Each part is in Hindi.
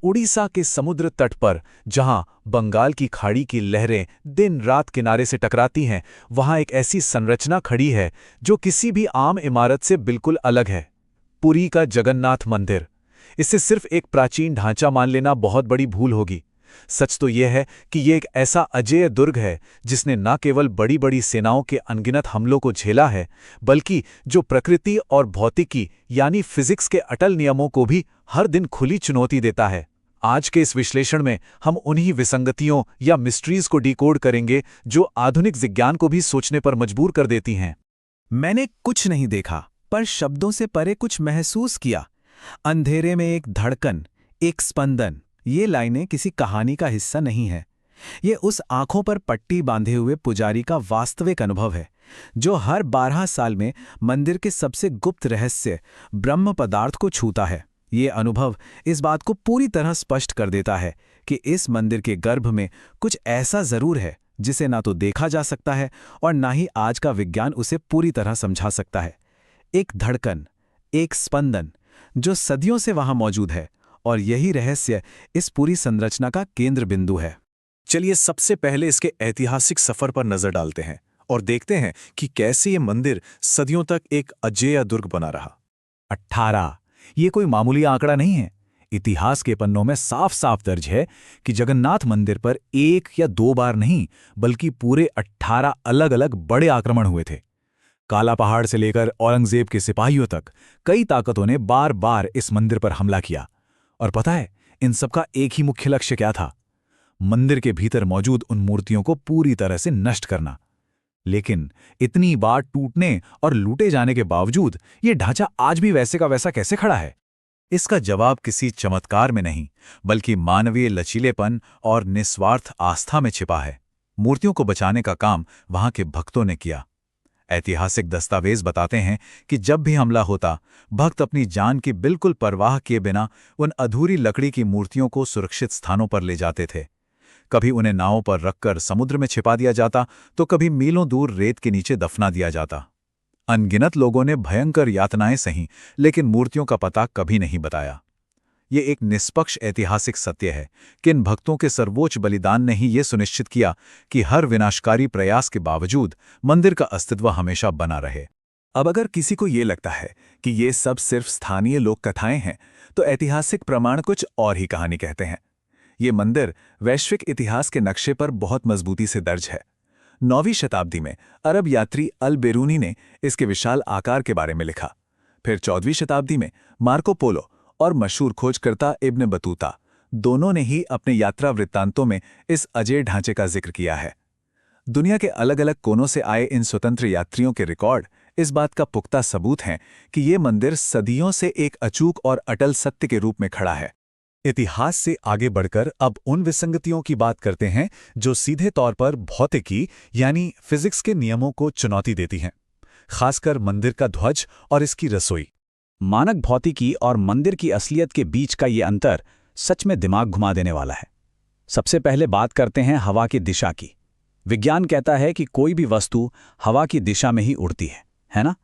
उड़ीसा के समुद्र तट पर, जहां बंगाल की खाड़ी की लहरें दिन रात किनारे से टकराती हैं, वहां एक ऐसी संरचना खड़ी है जो किसी भी आम इमारत से बिल्कुल अलग है। पुरी का जगन्नाथ मंदिर। इसे सिर्फ एक प्राचीन ढांचा मान लेना बहुत बड़ी भूल होगी। सच तो यह है कि यह एक ऐसा अजेय दुर्ग है जिसने न केवल बड़ी बड़ी सेनाओं के अनगिनत हमलों को झेला है, बल्कि जो प्रकृति और भौतिकी यानी फिजिक्स के अटल नियमों को भी हर दिन खुली चुनौती देता है। आज के इस विश्लेषण में हम उन्हीं विसंगतियों या मिस्ट्रीज को डिकोड करेंगे जो आधुनिक विज्ञान को भी सोचने पर मजबूर कर देती हैं। मैंने कुछ नहीं देखा, पर शब्दों से परे कुछ महसूस किया। अंधेरे में एक धड़कन, एक स्पंदन। ये लाइनें किसी कहानी का हिस्सा नहीं है। ये उस आंखों पर पट्टी बांधे हुए पुजारी का वास्तविक अनुभव है, जो हर 12 साल में मंदिर के सबसे गुप्त रहस्य ब्रह्म पदार्थ को छूता है। ये अनुभव इस बात को पूरी तरह स्पष्ट कर देता है कि इस मंदिर के गर्भ में कुछ ऐसा जरूर है जिसे ना तो देखा जा सकता है और ना ही आज का विज्ञान उसे पूरी तरह समझा सकता है। एक धड़कन, एक स्पंदन जो सदियों से वहां मौजूद है, और यही रहस्य इस पूरी संरचना का केंद्र बिंदु है। चलिए सबसे पहले इसके ऐतिहासिक सफर पर नजर डालते हैं और देखते हैं कि कैसे ये मंदिर सदियों तक एक अजेय दुर्ग बना रहा। 18 ये कोई मामूली आंकड़ा नहीं है। इतिहास के पन्नों में साफ साफ दर्ज है कि जगन्नाथ मंदिर पर एक या दो बार नहीं, बल्कि पूरे 18 अलग अलग बड़े आक्रमण हुए थे। काला पहाड़ से लेकर औरंगजेब के सिपाहियों तक कई ताकतों ने बार बार इस मंदिर पर हमला किया। और पता है, इन सबका एक ही मुख्य लक्ष्य क्या था? मंदिर के भीतर मौजूद उन मूर्तियों को पूरी तरह से नष्ट करना। लेकिन इतनी बार टूटने और लूटे जाने के बावजूद ये ढांचा आज भी वैसे का वैसा कैसे खड़ा है? इसका जवाब किसी चमत्कार में नहीं, बल्कि मानवीय लचीलेपन और निस्वार्थ आस्था में छिपा है। मूर्तियों को बचाने का काम वहां के भक्तों ने किया। ऐतिहासिक दस्तावेज बताते हैं कि जब भी हमला होता, भक्त अपनी जान की बिल्कुल परवाह किए बिना उन अधूरी लकड़ी की मूर्तियों को सुरक्षित स्थानों पर ले जाते थे। कभी उन्हें नावों पर रखकर समुद्र में छिपा दिया जाता, तो कभी मीलों दूर रेत के नीचे दफना दिया जाता। अनगिनत लोगों ने भयंकर यातनाएं सही, लेकिन मूर्तियों का पता कभी नहीं बताया। ये एक निष्पक्ष ऐतिहासिक सत्य है कि इन भक्तों के सर्वोच्च बलिदान ने ही ये सुनिश्चित किया कि हर विनाशकारी प्रयास के बावजूद मंदिर का अस्तित्व हमेशा बना रहे। अब अगर किसी को ये लगता है कि ये सब सिर्फ स्थानीय लोक कथाएं हैं, तो ऐतिहासिक प्रमाण कुछ और ही कहानी कहते हैं। ये मंदिर वैश्विक इतिहास के नक्शे पर बहुत मजबूती से दर्ज है। 9वीं शताब्दी में अरब यात्री अल बेरूनी ने इसके विशाल आकार के बारे में लिखा। फिर 14वीं शताब्दी में मार्को पोलो और मशहूर खोजकर्ता इब्न बतूता दोनों ने ही अपने यात्रा वृत्तांतों में इस अजेय ढांचे का जिक्र किया है। दुनिया के अलग अलग कोनों से आए इन स्वतंत्र यात्रियों के रिकॉर्ड इस बात का पुख्ता सबूत हैं कि ये मंदिर सदियों से एक अचूक और अटल सत्य के रूप में खड़ा है। इतिहास से आगे बढ़कर अब उन विसंगतियों की बात करते हैं जो सीधे तौर पर भौतिकी यानी फिजिक्स के नियमों को चुनौती देती हैं, खासकर मंदिर का ध्वज और इसकी रसोई। मानक भौतिकी और मंदिर की असलियत के बीच का ये अंतर सच में दिमाग घुमा देने वाला है। सबसे पहले बात करते हैं हवा की दिशा की। विज्ञान कहता है कि कोई भी वस्तु हवा की दिशा में ही उड़ती है ना?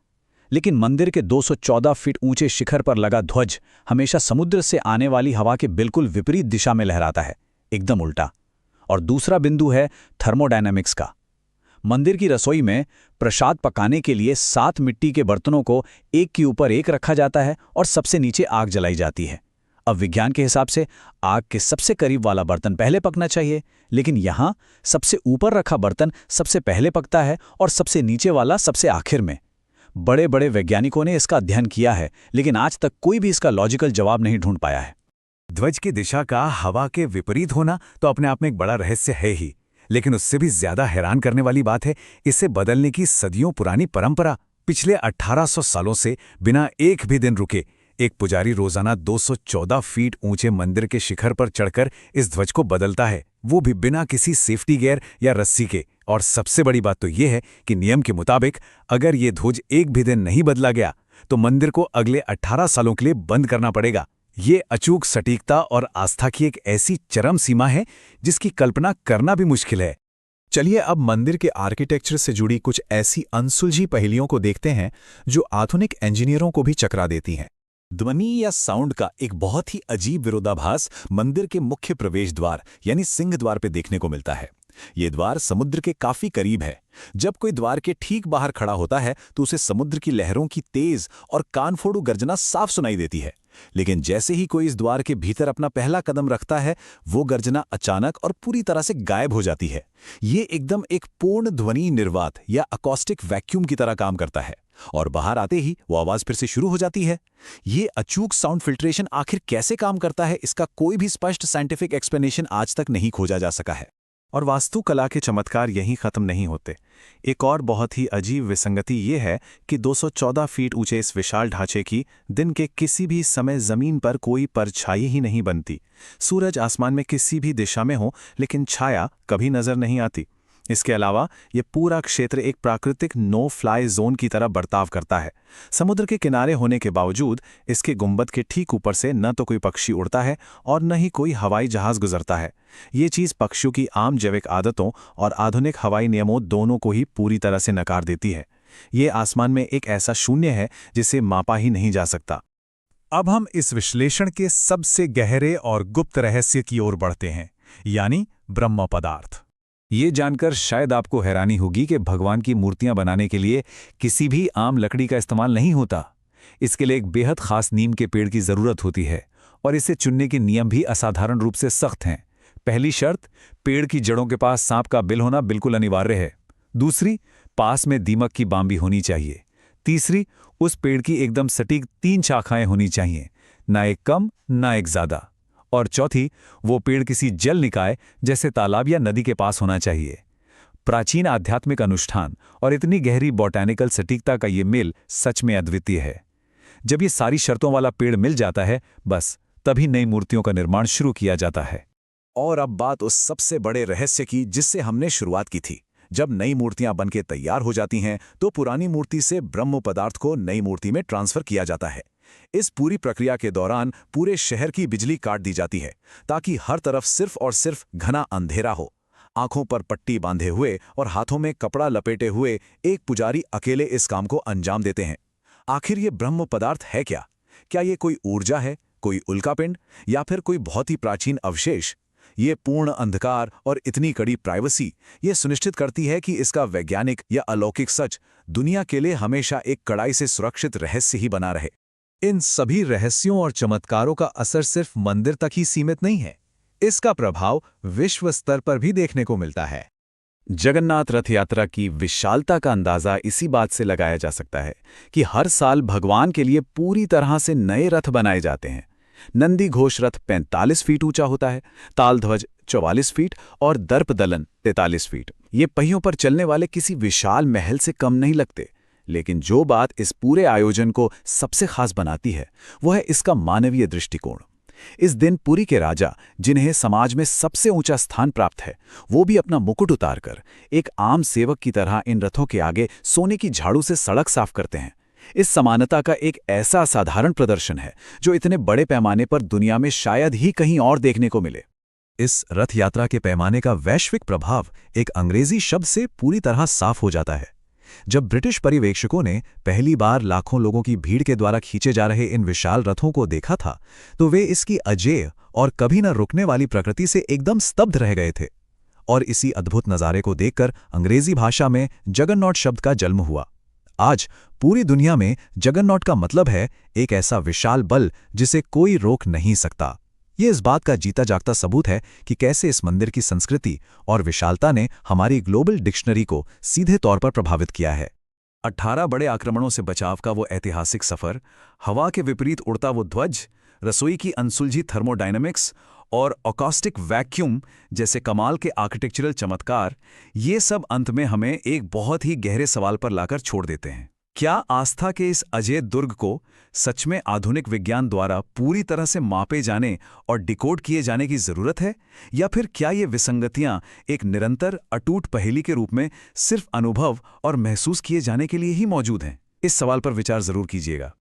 लेकिन मंदिर के 214 फीट ऊंचे शिखर पर लगा ध्वज हमेशा समुद्र से आने वाली हवा के बिल्कुल विपरीत दिशा में लहराता है, एकदम उल्टा। और दूसरा बिंदु है थर्मोडायनामिक्स का। मंदिर की रसोई में प्रसाद पकाने के लिए 7 मिट्टी के बर्तनों को एक के ऊपर एक रखा जाता है और सबसे नीचे आग जलाई जाती है। अब विज्ञान के हिसाब से आग के सबसे करीब वाला बर्तन पहले पकना चाहिए, लेकिन यहाँ सबसे ऊपर रखा बर्तन सबसे पहले पकता है और सबसे नीचे वाला सबसे आखिर में। बड़े बड़े वैज्ञानिकों ने इसका अध्ययन किया है, लेकिन आज तक कोई भी इसका लॉजिकल जवाब नहीं ढूंढ पाया है। ध्वज की दिशा का हवा के विपरीत होना तो अपने आप में एक बड़ा रहस्य है ही, लेकिन उससे भी ज्यादा हैरान करने वाली बात है इसे बदलने की सदियों पुरानी परंपरा। पिछले 1800 सालों से बिना एक भी दिन रुके एक पुजारी रोजाना 214 फीट ऊंचे मंदिर के शिखर पर चढ़कर इस ध्वज को बदलता है, वो भी बिना किसी सेफ्टी गियर या रस्सी के। और सबसे बड़ी बात तो ये है कि नियम के मुताबिक अगर ये ध्वज एक भी दिन नहीं बदला गया तो मंदिर को अगले 18 सालों के लिए बंद करना पड़ेगा। ये अचूक सटीकता और आस्था की एक ऐसी चरम सीमा है जिसकी कल्पना करना भी मुश्किल है। चलिए अब मंदिर के आर्किटेक्चर से जुड़ी कुछ ऐसी अनसुलझी पहेलियों को देखते हैं जो आधुनिक इंजीनियरों को भी चकरा देती हैं। ध्वनि या साउंड का एक बहुत ही अजीब विरोधाभास मंदिर के मुख्य प्रवेश द्वार यानी सिंह द्वार पे देखने को मिलता है। ये द्वार समुद्र के काफी करीब है। जब कोई द्वार के ठीक बाहर खड़ा होता है तो उसे समुद्र की लहरों की तेज और कानफोड़ू गर्जना साफ सुनाई देती है। लेकिन जैसे ही कोई इस द्वार के भीतर अपना पहला कदम रखता है, वो गर्जना अचानक और पूरी तरह से गायब हो जाती है। ये एकदम एक पूर्ण ध्वनि निर्वात या अकॉस्टिक वैक्यूम की तरह काम करता है और बाहर आते ही वो आवाज फिर से शुरू हो जाती है। ये अचूक साउंड फिल्ट्रेशन आखिर कैसे काम करता है, इसका कोई भी स्पष्ट साइंटिफिक एक्सप्लेनेशन आज तक नहीं खोजा जा सका है। और वास्तुकला के चमत्कार यहीं खत्म नहीं होते। एक और बहुत ही अजीब विसंगति ये है कि 214 फीट ऊंचे इस विशाल ढांचे की दिन के किसी भी समय जमीन पर कोई परछाई ही नहीं बनती। सूरज आसमान में किसी भी दिशा में हो, लेकिन छाया कभी नजर नहीं आती। इसके अलावा ये पूरा क्षेत्र एक प्राकृतिक नो फ्लाई जोन की तरह बर्ताव करता है। समुद्र के किनारे होने के बावजूद इसके गुंबद के ठीक ऊपर से न तो कोई पक्षी उड़ता है और न ही कोई हवाई जहाज गुजरता है। ये चीज़ पक्षियों की आम जैविक आदतों और आधुनिक हवाई नियमों दोनों को ही पूरी तरह से नकार देती है। ये आसमान में एक ऐसा शून्य है जिसे मापा ही नहीं जा सकता। अब हम इस विश्लेषण के सबसे गहरे और गुप्त रहस्य की ओर बढ़ते हैं, यानी ब्रह्म पदार्थ। ये जानकर शायद आपको हैरानी होगी कि भगवान की मूर्तियां बनाने के लिए किसी भी आम लकड़ी का इस्तेमाल नहीं होता। इसके लिए एक बेहद खास नीम के पेड़ की जरूरत होती है और इसे चुनने के नियम भी असाधारण रूप से सख्त हैं। पहली शर्त, पेड़ की जड़ों के पास सांप का बिल होना बिल्कुल अनिवार्य है। दूसरी, पास में दीमक की बांबी होनी चाहिए। तीसरी, उस पेड़ की एकदम सटीक 3 शाखाएं होनी चाहिए, ना एक कम ना एक ज्यादा। और चौथी, वो पेड़ किसी जल निकाय जैसे तालाब या नदी के पास होना चाहिए। प्राचीन आध्यात्मिक अनुष्ठान और इतनी गहरी बॉटैनिकल सटीकता का ये मेल सच में अद्वितीय है। जब ये सारी शर्तों वाला पेड़ मिल जाता है, बस तभी नई मूर्तियों का निर्माण शुरू किया जाता है। और अब बात उस सबसे बड़े रहस्य की जिससे हमने शुरुआत की थी। जब नई मूर्तियां बनके तैयार हो जाती हैं तो पुरानी मूर्ति से ब्रह्म पदार्थ को नई मूर्ति में ट्रांसफर किया जाता है। इस पूरी प्रक्रिया के दौरान पूरे शहर की बिजली काट दी जाती है ताकि हर तरफ सिर्फ और सिर्फ घना अंधेरा हो। आंखों पर पट्टी बांधे हुए और हाथों में कपड़ा लपेटे हुए एक पुजारी अकेले इस काम को अंजाम देते हैं। आखिर ये ब्रह्म पदार्थ है क्या? क्या ये कोई ऊर्जा है, कोई उल्कापिंड, या फिर कोई बहुत ही प्राचीन अवशेष? ये पूर्ण अंधकार और इतनी कड़ी प्राइवेसी ये सुनिश्चित करती है कि इसका वैज्ञानिक या अलौकिक सच दुनिया के लिए हमेशा एक कड़ाई से सुरक्षित रहस्य ही बना रहे। इन सभी रहस्यों और चमत्कारों का असर सिर्फ मंदिर तक ही सीमित नहीं है, इसका प्रभाव विश्व स्तर पर भी देखने को मिलता है। जगन्नाथ रथ यात्रा की विशालता का अंदाजा इसी बात से लगाया जा सकता है कि हर साल भगवान के लिए पूरी तरह से नए रथ बनाए जाते हैं। नंदी घोष रथ 45 फीट ऊंचा होता है, ताल ध्वज 44 फीट और दर्प दलन 43 फीट। ये पहियों पर चलने वाले किसी विशाल महल से कम नहीं लगते। लेकिन जो बात इस पूरे आयोजन को सबसे खास बनाती है वो है इसका मानवीय दृष्टिकोण। इस दिन पुरी के राजा, जिन्हें समाज में सबसे ऊंचा स्थान प्राप्त है, वो भी अपना मुकुट उतारकर एक आम सेवक की तरह इन रथों के आगे सोने की झाड़ू से सड़क साफ करते हैं। इस समानता का एक ऐसा असाधारण प्रदर्शन है जो इतने बड़े पैमाने पर दुनिया में शायद ही कहीं और देखने को मिले। इस रथ यात्रा के पैमाने का वैश्विक प्रभाव एक अंग्रेजी शब्द से पूरी तरह साफ हो जाता है। जब ब्रिटिश पर्यवेक्षकों ने पहली बार लाखों लोगों की भीड़ के द्वारा खींचे जा रहे इन विशाल रथों को देखा था, तो वे इसकी अजेय और कभी न रुकने वाली प्रकृति से एकदम स्तब्ध रह गए थे। और इसी अद्भुत नज़ारे को देखकर अंग्रेजी भाषा में जगन्नॉट शब्द का जन्म हुआ। आज पूरी दुनिया में जगन्नॉट का मतलब है एक ऐसा विशाल बल जिसे कोई रोक नहीं सकता। ये इस बात का जीता जागता सबूत है कि कैसे इस मंदिर की संस्कृति और विशालता ने हमारी ग्लोबल डिक्शनरी को सीधे तौर पर प्रभावित किया है। 18 बड़े आक्रमणों से बचाव का वो ऐतिहासिक सफर, हवा के विपरीत उड़ता वो ध्वज, रसोई की अनसुलझी थर्मोडायनामिक्स और अकॉस्टिक वैक्यूम जैसे कमाल के आर्किटेक्चरल चमत्कार, ये सब अंत में हमें एक बहुत ही गहरे सवाल पर लाकर छोड़ देते हैं। क्या आस्था के इस अजेय दुर्ग को सच में आधुनिक विज्ञान द्वारा पूरी तरह से मापे जाने और डिकोड किए जाने की जरूरत है, या फिर क्या ये विसंगतियां एक निरंतर अटूट पहेली के रूप में सिर्फ अनुभव और महसूस किए जाने के लिए ही मौजूद हैं? इस सवाल पर विचार जरूर कीजिएगा।